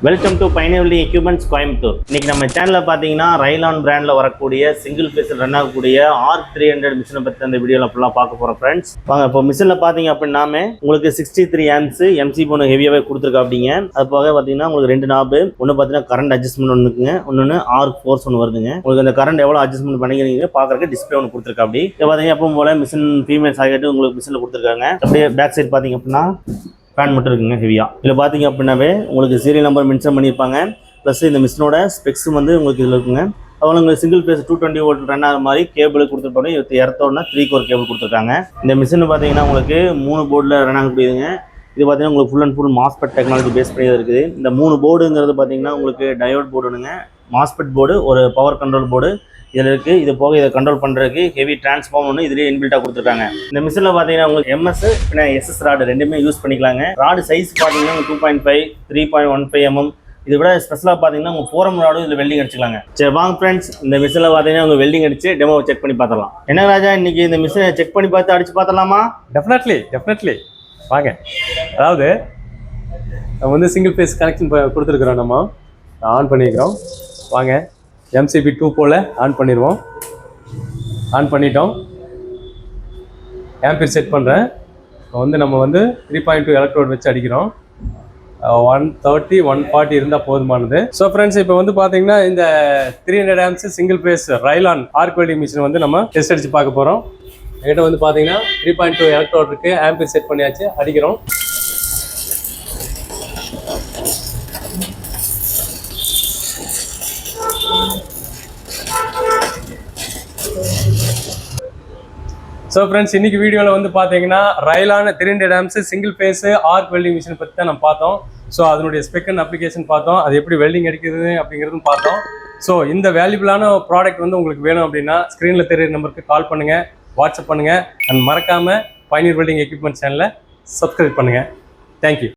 Welcome to Pioneer welding equipments Coimbatore. இன்னைக்கு நம்ம சேனலில் பார்த்தீங்கன்னா ரைலான் பிராண்டில் வரக்கூடிய சிங்கிள் ஃபேஸில் ரன் ஆகக்கூடிய R300 மிஷினை பற்றி அந்த வீடியோவில் ஃபுல்லாக பார்க்க போகிறோம் ஃப்ரெண்ட்ஸ். வாங்க, இப்போ மிஷினில் பார்த்தீங்க அப்படின்னாமே உங்களுக்கு 63 amps எம்சி போன ஹெவியாகவே கொடுத்துருக்கா அப்படிங்க. அது போக பார்த்தீங்கன்னா உங்களுக்கு ரெண்டு நாபு, ஒன்று பார்த்தீங்கன்னா கரண்ட் அட்ஜஸ்ட்மெண்ட் ஒன்றுக்குங்க, ஒன்று ஆர்க் ஃபோர்ஸ் ஒன்று வருதுங்க. உங்களுக்கு அந்த கரண்ட் எவ்வளோ அட்ஜஸ்ட்மெண்ட் பண்ணிக்கிறீங்க பார்க்குறதுக்கு டிஸ்பிளே ஒன்று கொடுத்துருக்கா. அப்படி இதை பார்த்தீங்க எப்பவும் போல மிஷின் ஃபீமேல் சாக்கெட்டு உங்களுக்கு மிஷினில் கொடுத்துருக்காங்க. அப்படியே பேக் சைடு பார்த்தீங்க அப்படின்னா ஃபேன் மட்டும் இருக்குங்க ஹெவியாக. இதில் பார்த்தீங்க அப்படின்னாவே உங்களுக்கு சீரியல் நம்பர் மென்ஷன் பண்ணியிருப்பாங்க. ப்ளஸ் இந்த மிஷினோட ஸ்பெக்ஸும் வந்து உங்களுக்கு இதில் இருக்குங்க. அவ்வளோ உங்களுக்கு சிங்கிள் பேஸ் 220 volt ரன் ஆகிற மாதிரி கேபிள் கொடுத்துருப்பாங்க. எர்த்தோடனா 3 core கேபிள் கொடுத்துருக்காங்க. இந்த மிஷின் பார்த்தீங்கன்னா உங்களுக்கு 3 போர்டில் ரன் ஆகக்கூடியதுங்க. இது பார்த்தீங்கன்னா உங்களுக்கு full and full MOSFET technology base பண்ணி இருக்குது. இந்த 3 போர்டுங்கிறது பார்த்தீங்கன்னா உங்களுக்கு டயோட் போர்டுனுங்க, மாஸ்பெட் போர்டு, ஒரு பவர் கண்ட்ரோல் போர்டு இதில் இருக்குது. இது போக இதை கண்ட்ரோல் பண்ணுறதுக்கு ஹெவி டிரான்ஸ்ஃபார்ம் ஒன்று இதிலே இன்பில்ட்டாக கொடுத்துருக்காங்க. இந்த மிஷினில் பார்த்தீங்கன்னா உங்களுக்கு MS பின்ன SS ராடு ரெண்டுமே யூஸ் பண்ணிக்கலாங்க. ராடு சைஸ் பார்த்தீங்கன்னா 2.5, 3.15 mm. இதை விட ஸ்பெஷலாக பார்த்தீங்கன்னா உங்கள் 4M ராடும் இதில் வெல்டிங் அடிச்சுக்கலாங்க. சரி வாங்க ஃப்ரெண்ட்ஸ், இந்த மிஷினில் பார்த்தீங்கன்னா உங்கள் வெல்டிங் அடிச்சு டெமோ செக் பண்ணி பார்த்துடலாம். என்ன ராஜா, இன்னைக்கு இந்த மிஷினை செக் பண்ணி பார்த்து அடிச்சு பார்த்துடலாமா? டெஃபினெட்லி வாங்க. அதாவது நம்ம வந்து சிங்கிள் ஃபேஸ் கனெக்ஷன் கொடுத்துருக்குறோம். நம்ம ஆன் பண்ணிக்கிறோம். வாங்க, MCB 2 போல் ஆன் பண்ணிடுவோம். ஆன் பண்ணிட்டோம். ஆம்பியர் செட் பண்ணுறேன். இப்போ வந்து நம்ம வந்து 3.2 எலக்ட்ரோட் வச்சு அடிக்கிறோம். 130, 140 இருந்தால் போதுமானது. ஸோ ஃப்ரெண்ட்ஸ், இப்போ வந்து பார்த்தீங்கன்னா இந்த 300 amps சிங்கிள் ஃபேஸ் ரைலான் ஆர்க் வெல்டிங் மிஷின் வந்து நம்ம டெஸ்ட் அடித்து பார்க்க போகிறோம். என்கிட்ட வந்து பார்த்தீங்கன்னா 3.2 எலக்ட்ரோட் இருக்குது. ஆம்பியர் செட் பண்ணியாச்சு, அடிக்கிறோம். ஸோ ஃப்ரெண்ட்ஸ், இன்னைக்கு வீடியோவில் வந்து பார்த்தீங்கன்னா Rilon 300 amps single phase arc welding machine பற்றி தான் நம்ம பார்த்தோம். ஸோ அதனுடைய ஸ்பெக் அண்ட் அப்ளிகேஷன் பார்த்தோம். அது எப்படி வெல்டிங் அடிக்கிறது அப்படிங்கிறதும் பார்த்தோம். ஸோ இந்த வேல்யூபிளான ப்ராடக்ட் வந்து உங்களுக்கு வேணும் அப்படின்னா ஸ்க்ரீனில் தெரியுற நம்பருக்கு கால் பண்ணுங்கள், வாட்ஸ்அப் பண்ணுங்கள். அண்ட் மறக்காமல் பைனியர் வெல்டிங் எக்யூப்மெண்ட் சேனலை சப்ஸ்கிரைப் பண்ணுங்கள். தேங்க்யூ.